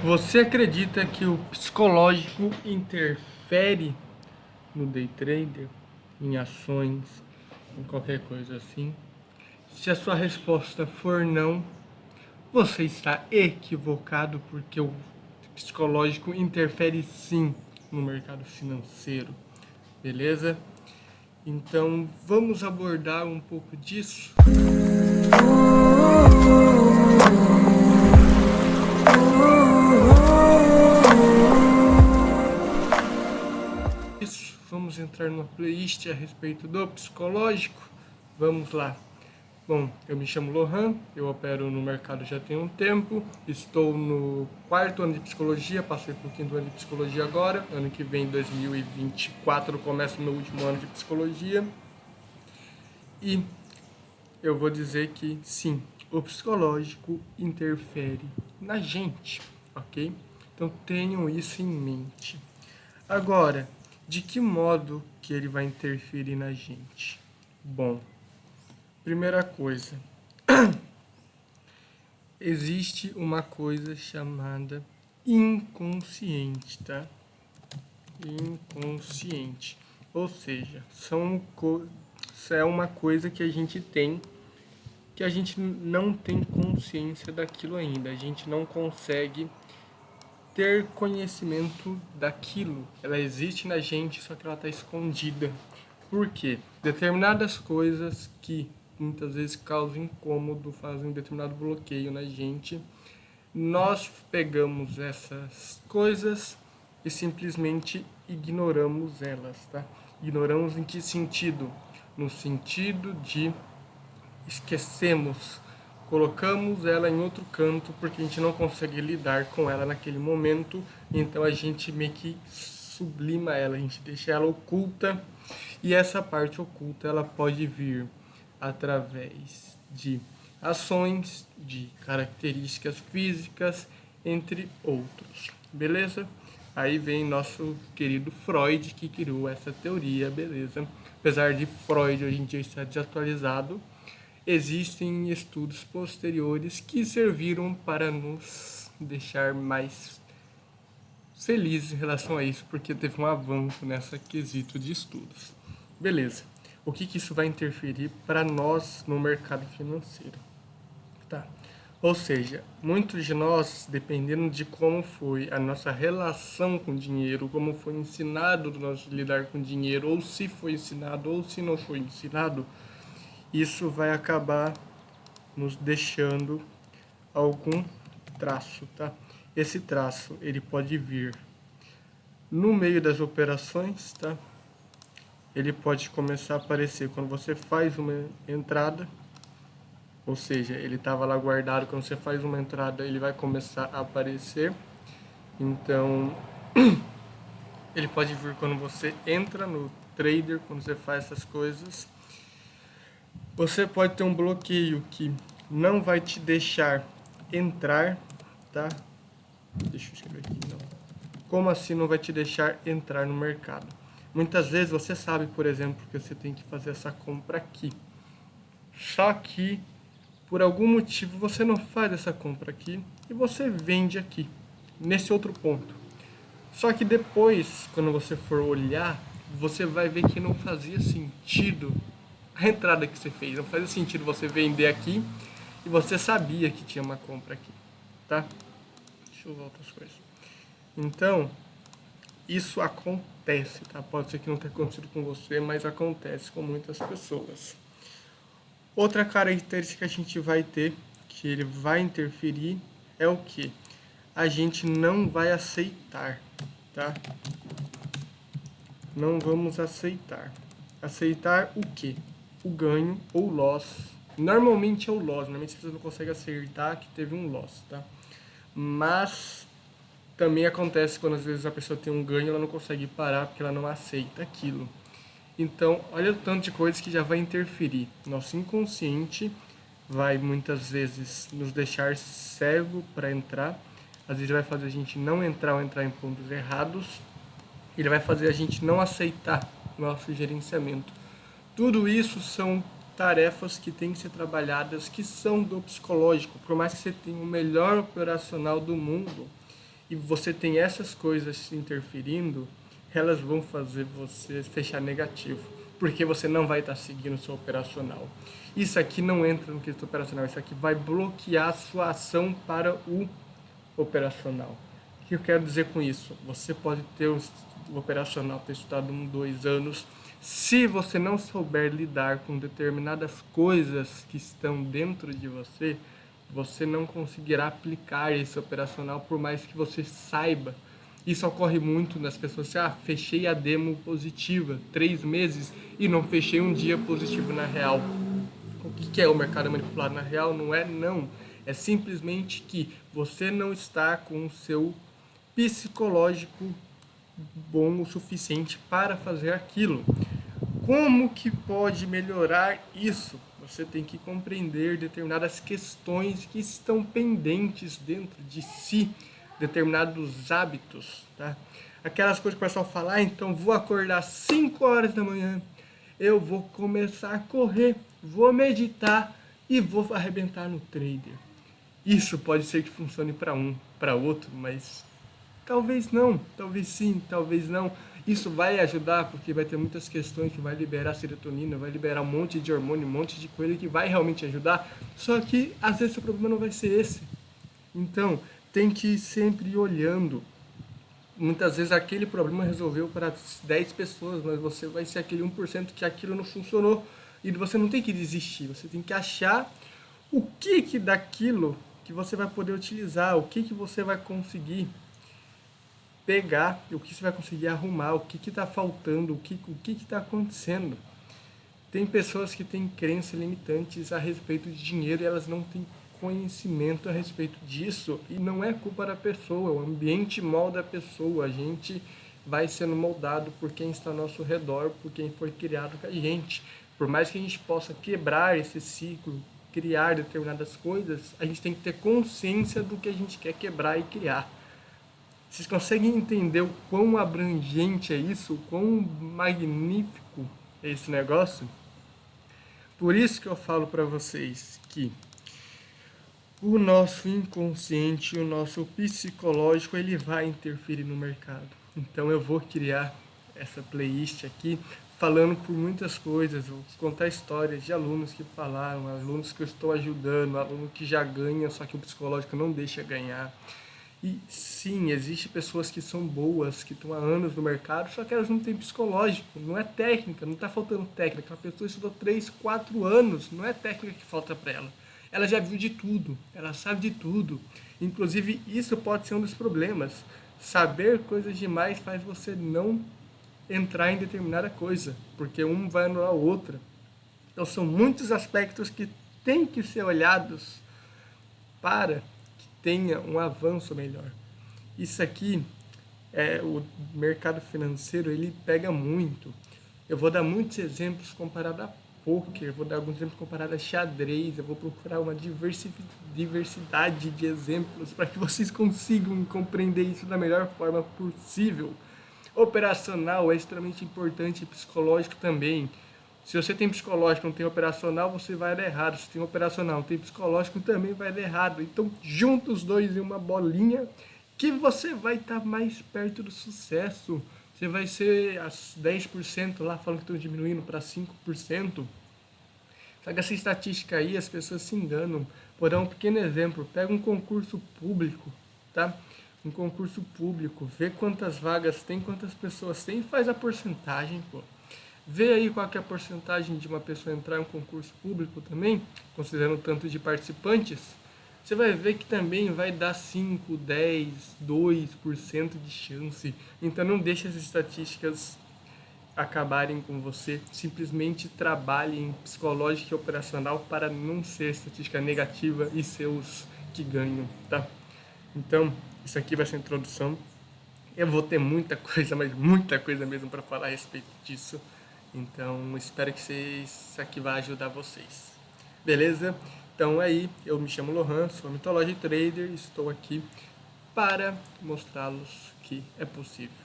Você acredita que o psicológico interfere no day trader, em ações, em qualquer coisa assim? Se a sua resposta for não, você está equivocado, porque o psicológico interfere sim no mercado financeiro, beleza? Então vamos abordar um pouco disso. Vamos entrar numa playlist a respeito do psicológico. Vamos lá. Bom, eu me chamo Lohan, eu opero no mercado já tem um tempo, estou no 4º ano de psicologia, passei por 5º ano de psicologia agora, ano que vem, 2024, começa o meu último ano de psicologia. E eu vou dizer que sim, o psicológico interfere na gente, ok? Então tenham isso em mente. Agora, de que modo que ele vai interferir na gente? Bom, primeira coisa, existe uma coisa chamada inconsciente, tá? Inconsciente. Ou seja, é uma coisa que a gente tem, que a gente não tem consciência daquilo ainda. A gente não consegue ter conhecimento daquilo. Ela existe na gente, só que ela está escondida. Por quê? Determinadas coisas que muitas vezes causam incômodo, fazem um determinado bloqueio na gente, nós pegamos essas coisas e simplesmente ignoramos elas, tá? Ignoramos em que sentido? No sentido de esquecemos, colocamos ela em outro canto porque a gente não consegue lidar com ela naquele momento, então a gente meio que sublima ela, a gente deixa ela oculta, e essa parte oculta ela pode vir através de ações, de características físicas, entre outros, beleza? Aí vem nosso querido Freud, que criou essa teoria, beleza? Apesar de Freud hoje em dia estar desatualizado, existem estudos posteriores que serviram para nos deixar mais felizes em relação a isso, porque teve um avanço nessa quesito de estudos. Beleza. O que isso vai interferir para nós no mercado financeiro? Tá. Ou seja, muitos de nós, dependendo de como foi a nossa relação com o dinheiro, como foi ensinado nós lidar com dinheiro, ou se foi ensinado ou se não foi ensinado, isso vai acabar nos deixando algum traço, tá? Esse traço, ele pode vir no meio das operações, tá? Ele pode começar a aparecer quando você faz uma entrada, ou seja, ele estava lá guardado, quando você faz uma entrada, ele vai começar a aparecer. Então, ele pode vir quando você entra no trader, quando você faz essas coisas. Você pode ter um bloqueio que não vai te deixar entrar, tá? Deixa eu escrever aqui, não. Como assim não vai te deixar entrar no mercado? Muitas vezes você sabe, por exemplo, que você tem que fazer essa compra aqui. Só que, por algum motivo, você não faz essa compra aqui e você vende aqui, nesse outro ponto. Só que depois, quando você for olhar, você vai ver que não fazia sentido a entrada que você fez. Não fazia sentido você vender aqui e você sabia que tinha uma compra aqui, tá? Deixa eu ver outras coisas. Então, isso acontece, tá? Pode ser que não tenha acontecido com você, mas acontece com muitas pessoas. Outra característica que a gente vai ter, que ele vai interferir, é o que? A gente não vai aceitar, tá? Não vamos aceitar. Aceitar o que? O ganho ou o loss. Normalmente é o loss, normalmente você não consegue acertar que teve um loss, tá? Mas também acontece quando às vezes a pessoa tem um ganho, ela não consegue parar porque ela não aceita aquilo. Então, olha o tanto de coisas que já vai interferir. Nosso inconsciente vai muitas vezes nos deixar cego para entrar. Às vezes vai fazer a gente não entrar ou entrar em pontos errados. Ele vai fazer a gente não aceitar nosso gerenciamento. Tudo isso são tarefas que têm que ser trabalhadas, que são do psicológico. Por mais que você tenha o melhor operacional do mundo, e você tem essas coisas interferindo, elas vão fazer você fechar negativo, porque você não vai estar seguindo o seu operacional. Isso aqui não entra no quesito operacional, isso aqui vai bloquear a sua ação para o operacional. O que eu quero dizer com isso? Você pode ter o operacional, ter estudado 2 anos, se você não souber lidar com determinadas coisas que estão dentro de você, você não conseguirá aplicar esse operacional por mais que você saiba. Isso ocorre muito nas pessoas. Fechei a demo positiva 3 meses e não fechei um dia positivo na real. O que é o mercado manipulado na real? Não é não. É simplesmente que você não está com o seu psicológico bom o suficiente para fazer aquilo. Como que pode melhorar isso? Você tem que compreender determinadas questões que estão pendentes dentro de si, determinados hábitos, tá? Aquelas coisas que o pessoal fala, então vou acordar 5 horas da manhã, eu vou começar a correr, vou meditar e vou arrebentar no trader. Isso pode ser que funcione para um, para outro, mas talvez não, talvez sim, talvez não. Isso vai ajudar porque vai ter muitas questões que vai liberar serotonina, vai liberar um monte de hormônio, um monte de coisa que vai realmente ajudar. Só que às vezes o problema não vai ser esse. Então, tem que ir sempre ir olhando. Muitas vezes aquele problema resolveu para 10 pessoas, mas você vai ser aquele 1% que aquilo não funcionou. E você não tem que desistir, você tem que achar o que daquilo que você vai poder utilizar, o que você vai conseguir pegar, o que você vai conseguir arrumar, o que está faltando, o que está acontecendo. Tem pessoas que têm crenças limitantes a respeito de dinheiro e elas não têm conhecimento a respeito disso, e não é culpa da pessoa, o ambiente molda a pessoa, a gente vai sendo moldado por quem está ao nosso redor, por quem foi criado com a gente. Por mais que a gente possa quebrar esse ciclo, criar determinadas coisas, a gente tem que ter consciência do que a gente quer quebrar e criar. Vocês conseguem entender o quão abrangente é isso, o quão magnífico é esse negócio? Por isso que eu falo para vocês que o nosso inconsciente, o nosso psicológico, ele vai interferir no mercado. Então eu vou criar essa playlist aqui falando por muitas coisas, vou contar histórias de alunos que falaram, alunos que eu estou ajudando, aluno que já ganha, só que o psicológico não deixa ganhar. E sim, existem pessoas que são boas, que estão há anos no mercado, só que elas não têm psicológico, não é técnica, não está faltando técnica. A pessoa estudou 3, 4 anos, não é técnica que falta para ela. Ela já viu de tudo, ela sabe de tudo. Inclusive, isso pode ser um dos problemas. Saber coisas demais faz você não entrar em determinada coisa, porque um vai anular o outro. Então, são muitos aspectos que têm que ser olhados para tenha um avanço melhor. Isso aqui, o mercado financeiro, ele pega muito. Eu vou dar muitos exemplos comparado a poker, vou dar alguns exemplos comparados a xadrez, eu vou procurar uma diversidade de exemplos para que vocês consigam compreender isso da melhor forma possível. Operacional é extremamente importante, psicológico também. Se você tem psicológico e não tem operacional, você vai dar errado. Se tem operacional e não tem psicológico, também vai dar errado. Então, junta os dois em uma bolinha que você vai estar mais perto do sucesso. Você vai ser as 10% lá, falando que estão diminuindo para 5%. Só que essa estatística aí, as pessoas se enganam. Vou dar um pequeno exemplo. Pega um concurso público, tá? Um concurso público, vê quantas vagas tem, quantas pessoas tem e faz a porcentagem, pô. Vê aí qual que é a porcentagem de uma pessoa entrar em um concurso público também, considerando o tanto de participantes. Você vai ver que também vai dar 5, 10, 2% de chance. Então não deixe as estatísticas acabarem com você. Simplesmente trabalhe em psicológico e operacional para não ser estatística negativa e ser os que ganham, tá? Então, isso aqui vai ser a introdução. Eu vou ter muita coisa, mas muita coisa mesmo para falar a respeito disso. Então, espero que isso aqui vai ajudar vocês. Beleza? Então, aí, eu me chamo Lohan, sou Mythology Trader e estou aqui para mostrá-los que é possível.